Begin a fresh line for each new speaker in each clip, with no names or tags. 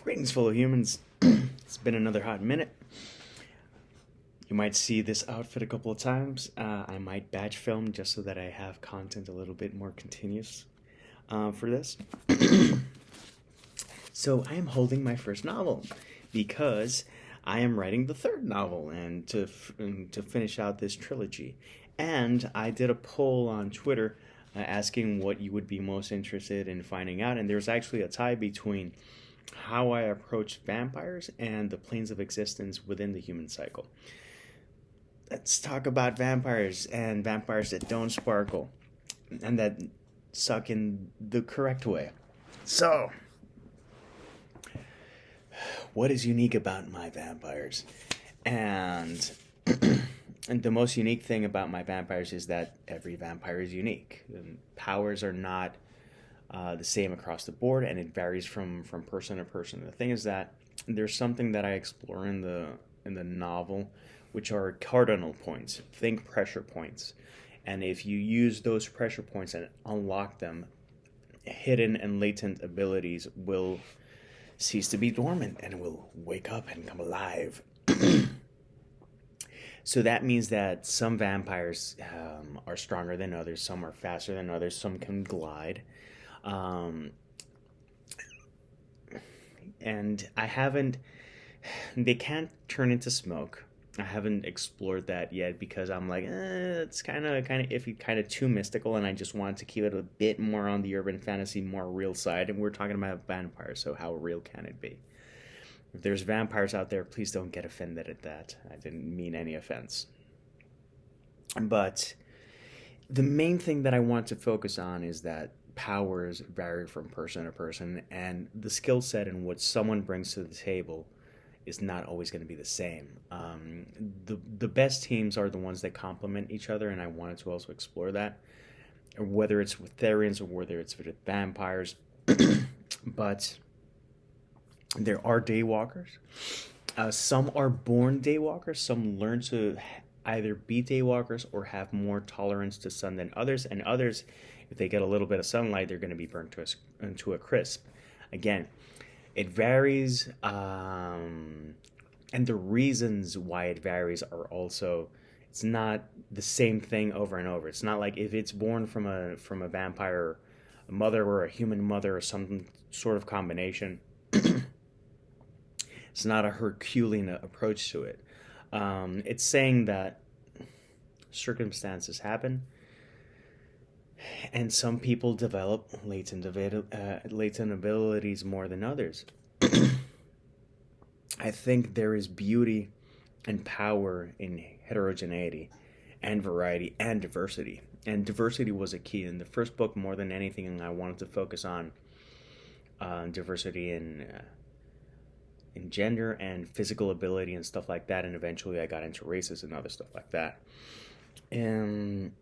Greetings, fellow humans. It's been another hot minute. You might see this outfit a couple of times. I might batch film just so that I have content a little bit more continuous for this. So I am holding my first novel because I am writing the third novel and to finish out this trilogy. And I did a poll on Twitter asking what you would be most interested in finding out, and there's actually a tie between how I approach vampires and the planes of existence within the human cycle. Let's talk about vampires and vampires that don't sparkle and that suck in the correct way. So, what is unique about my vampires? And and the most unique thing about my vampires is that every vampire is unique. And powers are not the same across the board, and it varies from person to person. The thing is that there's something that I explore in the novel, which are cardinal points. Think pressure points, and if you use those pressure points and unlock them, hidden and latent abilities will cease to be dormant and will wake up and come alive. So that means that some vampires are stronger than others, some are faster than others, some can glide. And they can't turn into smoke. I haven't explored that yet because I'm like, it's kind of iffy, kind of too mystical, and I just wanted to keep it a bit more on the urban fantasy, more real side. And we're talking about vampires, so how real can it be? If there's vampires out there, please don't get offended at that. I didn't mean any offense. But the main thing that I want to focus on is that powers vary from person to person, and the skill set and what someone brings to the table is not always going to be the same. The best teams are the ones that complement each other, and I wanted to also explore that, whether it's with Therians or whether it's with vampires. But there are daywalkers. Some are born daywalkers. Some learn to either be daywalkers or have more tolerance to sun than others, and others, if they get a little bit of sunlight, they're going to be burnt into a crisp. Again, it varies, and the reasons why it varies are also, it's not the same thing over and over. It's not like if it's born from a vampire mother or a human mother or some sort of combination, it's not a Herculean approach to it. It's saying that circumstances happen, and some people develop latent abilities more than others. I think there is beauty and power in heterogeneity and variety and diversity. And diversity was a key. In the first book, more than anything, I wanted to focus on diversity in gender and physical ability and stuff like that. And eventually I got into races and other stuff like that. And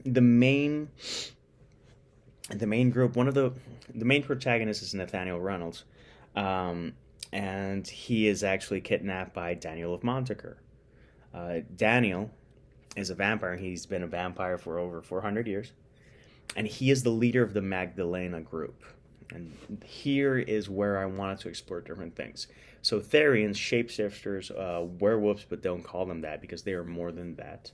the main group, the main protagonist is Nathaniel Reynolds, and he is actually kidnapped by Daniel of Montaker. Daniel is a vampire. He's been a vampire for over 400 years, and he is the leader of the Magdalena group. And here is where I wanted to explore different things. So Therians, shapeshifters, werewolves, but don't call them that because they are more than that.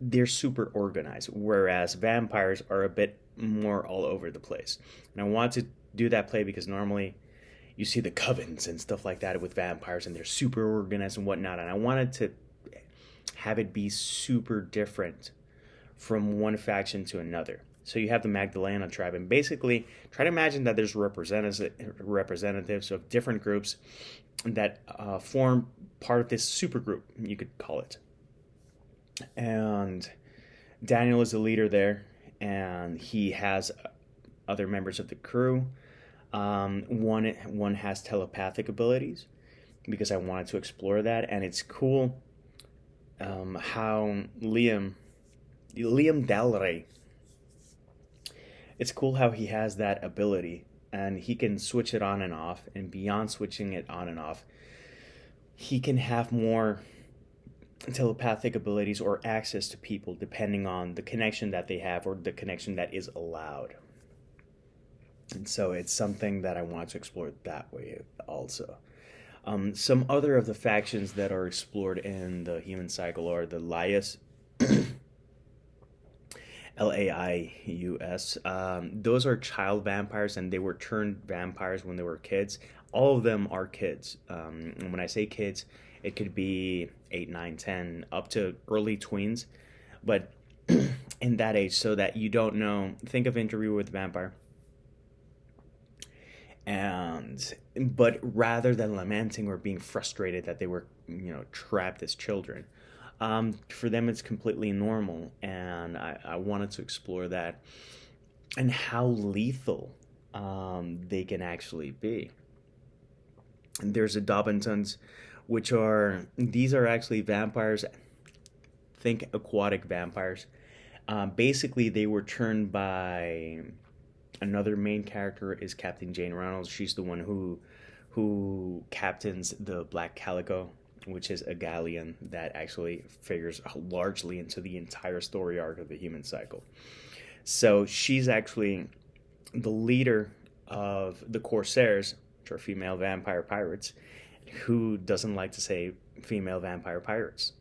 They're super organized, whereas vampires are a bit more all over the place. And I want to do that play because normally you see the covens and stuff like that with vampires, and they're super organized and whatnot. And I wanted to have it be super different from one faction to another. So you have the Magdalena tribe, and basically try to imagine that there's representatives of different groups that form part of this super group, you could call it. And Daniel is the leader there, and he has other members of the crew. One has telepathic abilities because I wanted to explore that, and it's cool how Liam Dalray, it's cool how he has that ability, and he can switch it on and off, and beyond switching it on and off, he can have more telepathic abilities or access to people depending on the connection that they have or the connection that is allowed. And so it's something that I want to explore that way also. Some other of the factions that are explored in the human cycle are the Laius, Laius. Those are child vampires, and they were turned vampires when they were kids. All of them are kids. And when I say kids, it could be 8, 9, 10, up to early tweens. But in that age, so that you don't know, think of Interview with the Vampire. But rather than lamenting or being frustrated that they were, trapped as children, for them it's completely normal. And I wanted to explore that and how lethal they can actually be. And there's Adobantons, these are actually vampires. Think aquatic vampires. Basically, they were turned by another main character is Captain Jane Reynolds. She's the one who captains the Black Calico, which is a galleon that actually figures largely into the entire story arc of the human cycle. So she's actually the leader of the Corsairs, which are female vampire pirates. Who doesn't like to say female vampire pirates?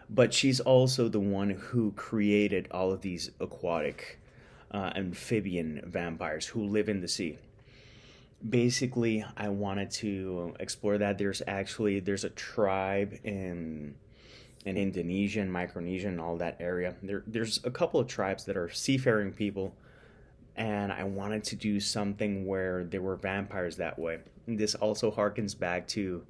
But she's also the one who created all of these aquatic amphibian vampires who live in the sea. Basically, I wanted to explore that. There's a tribe in Indonesia and Micronesia and all that area. There's a couple of tribes that are seafaring people, and I wanted to do something where there were vampires that way. And this also harkens back to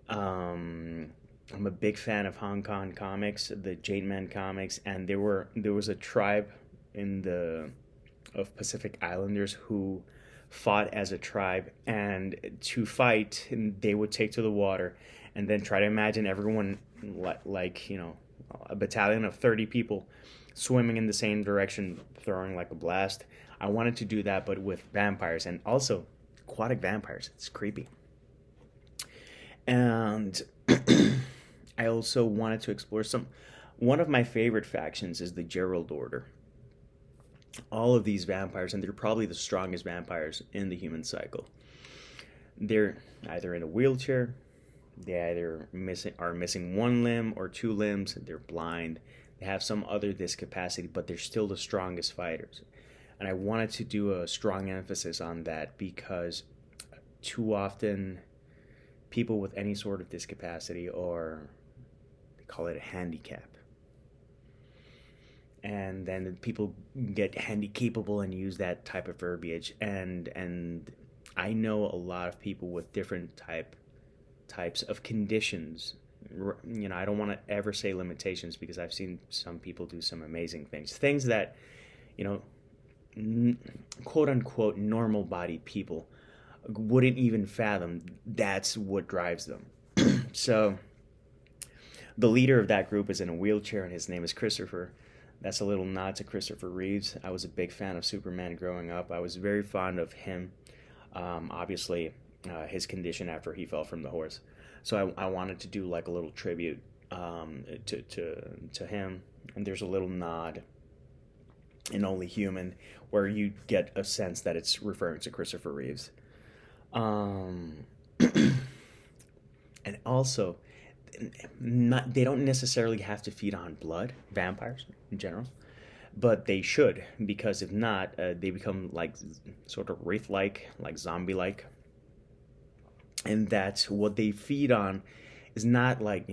I'm a big fan of Hong Kong comics, the Jade Man comics, and there was a tribe of Pacific Islanders who fought as a tribe, and to fight they would take to the water and then try to imagine everyone like a battalion of 30 people swimming in the same direction, throwing like a blast. I wanted to do that, but with vampires, and also aquatic vampires. It's creepy. And I also wanted to explore one of my favorite factions is the Gerald Order. All of these vampires, and they're probably the strongest vampires in the human cycle. They're either in a wheelchair, they either are missing one limb or two limbs, they're blind, they have some other discapacity, but they're still the strongest fighters. And I wanted to do a strong emphasis on that because too often people with any sort of discapacity, or they call it a handicap, and then people get handy-capable and use that type of verbiage. And I know a lot of people with different types of conditions. I don't want to ever say limitations, because I've seen some people do some amazing things that, quote-unquote normal-bodied people wouldn't even fathom. That's what drives them. So the leader of that group is in a wheelchair, and his name is Christopher. That's a little nod to Christopher Reeves. I was a big fan of Superman growing up. I was very fond of him. Obviously, his condition after he fell from the horse. So I wanted to do like a little tribute to him. And there's a little nod in Only Human where you get a sense that it's referring to Christopher Reeves. And also, they don't necessarily have to feed on blood, vampires in general, but they should, because if not, they become like sort of wraith-like, like zombie-like. And that's what they feed on, is not like,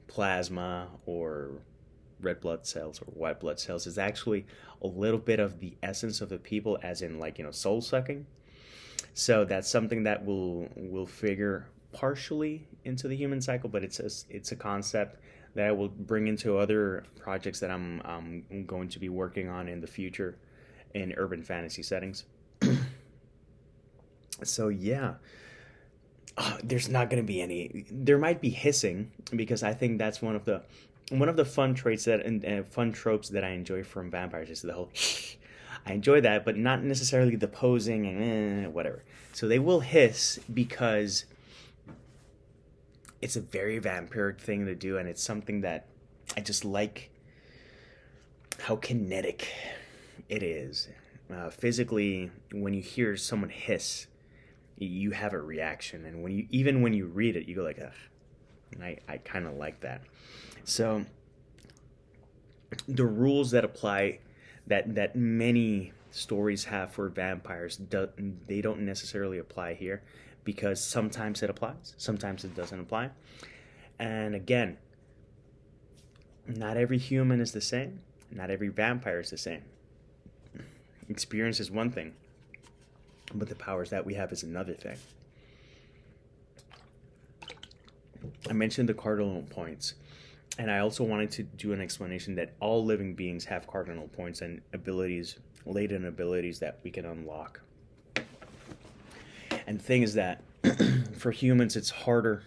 plasma or red blood cells or white blood cells. It's actually a little bit of the essence of the people, as in like, soul sucking. So that's something that will figure partially into the human cycle, but it's a concept that I will bring into other projects that I'm going to be working on in the future in urban fantasy settings. So yeah, there's not going to be any. There might be hissing, because I think that's one of the fun traits and fun tropes that I enjoy from vampires is the whole. I enjoy that, but not necessarily the posing and whatever. So they will hiss because it's a very vampiric thing to do, and it's something that I just like how kinetic it is. Physically, when you hear someone hiss, you have a reaction, and when you read it, you go like, ugh. And I kind of like that. So the rules that apply, that many stories have for vampires, they don't necessarily apply here, because sometimes it applies, sometimes it doesn't apply. And again, not every human is the same, not every vampire is the same. Experience is one thing, but the powers that we have is another thing. I mentioned the cardinal points, and I also wanted to do an explanation that all living beings have cardinal points and abilities, latent abilities that we can unlock. And the thing is that for humans, it's harder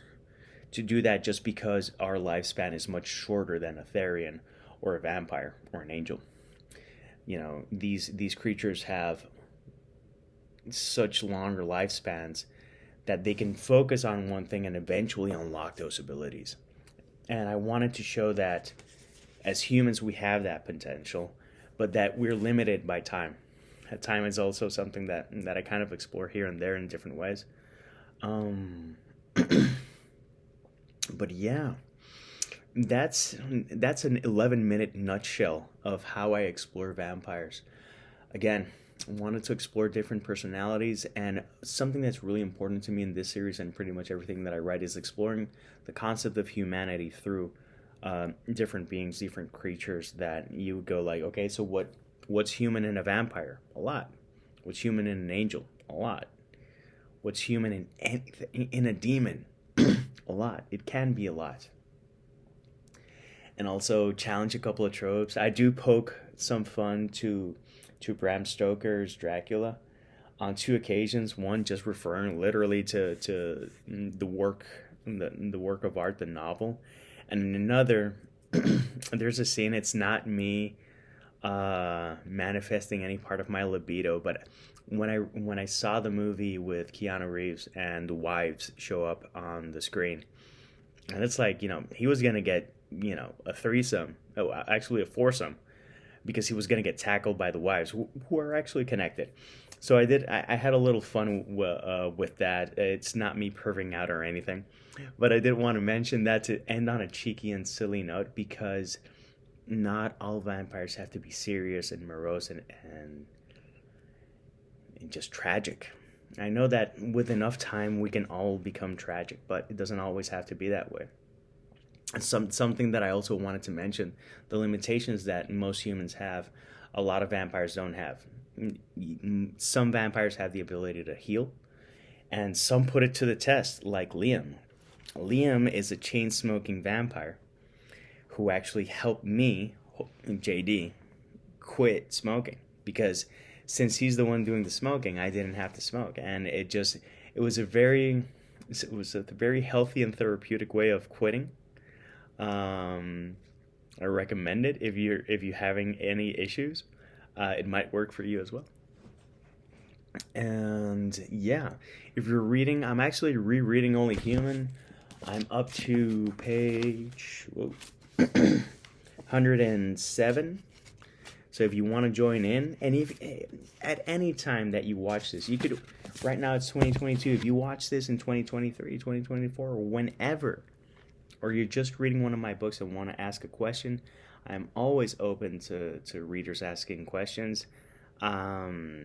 to do that just because our lifespan is much shorter than a Therian or a vampire or an angel. You know, these creatures have such longer lifespans that they can focus on one thing and eventually unlock those abilities. And I wanted to show that as humans we have that potential, but that we're limited by time. Time is also something that I kind of explore here and there in different ways. But yeah, that's an 11-minute nutshell of how I explore vampires. Again, I wanted to explore different personalities, and something that's really important to me in this series and pretty much everything that I write is exploring the concept of humanity through different beings, different creatures that you go like, okay, so what's human in a vampire? A lot. What's human in an angel? A lot. What's human in a demon? A lot. It can be a lot. And also challenge a couple of tropes. I do poke some fun to Bram Stoker's Dracula on 2 occasions. One just referring literally to the work of art, the novel, and in another, there's a scene. It's not me manifesting any part of my libido, but when I saw the movie with Keanu Reeves and the wives show up on the screen, and it's like, he was gonna get a threesome, actually a foursome, because he was going to get tackled by the wives who are actually connected. So I had a little fun with that. It's not me perving out or anything, but I did want to mention that to end on a cheeky and silly note, because not all vampires have to be serious and morose and just tragic. I know that with enough time we can all become tragic, but it doesn't always have to be that way. Something that I also wanted to mention, the limitations that most humans have, a lot of vampires don't have. Some vampires have the ability to heal, and some put it to the test, like Liam. Liam is a chain-smoking vampire who actually helped me, JD, quit smoking, because since he's the one doing the smoking, I didn't have to smoke, and it was a very healthy and therapeutic way of quitting. I recommend it if you're having any issues. It might work for you as well. And yeah, if you're reading, I'm actually rereading Only Human. I'm up to page 107. So if you want to join in, and if at any time that you watch this, you could. Right now it's 2022. If you watch this in 2023, 2024, or whenever, or you're just reading one of my books and want to ask a question, I'm always open to readers asking questions. I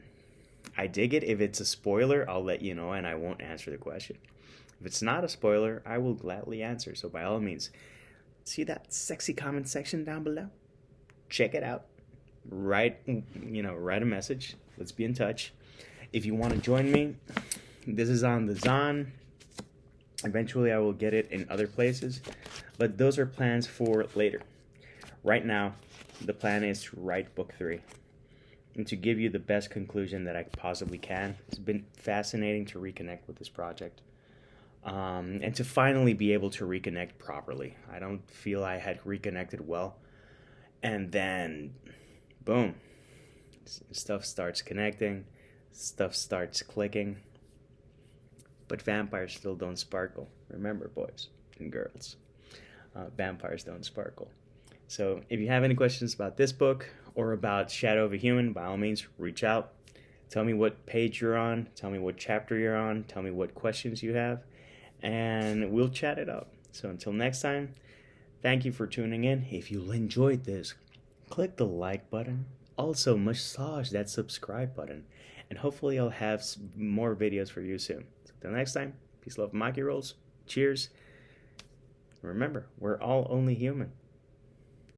dig it. If it's a spoiler, I'll let you know and I won't answer the question. If it's not a spoiler, I will gladly answer. So by all means, see that sexy comment section down below? Check it out. Write a message. Let's be in touch. If you want to join me, this is on the Zon. Eventually I will get it in other places, but those are plans for later. Right now, the plan is to write book 3 and to give you the best conclusion that I possibly can. It's been fascinating to reconnect with this project, and to finally be able to reconnect properly. I don't feel I had reconnected well, and then boom, stuff starts connecting, stuff starts clicking. But vampires still don't sparkle. Remember, boys, and girls. Vampires don't sparkle. So if you have any questions about this book or about Shadow of a Human, by all means, reach out. Tell me what page you're on. Tell me what chapter you're on. Tell me what questions you have. And we'll chat it up. So until next time, thank you for tuning in. If you enjoyed this, click the like button. Also, massage that subscribe button. And hopefully I'll have more videos for you soon. So until next time, peace, love, Maki rolls. Cheers. Remember, we're all only human.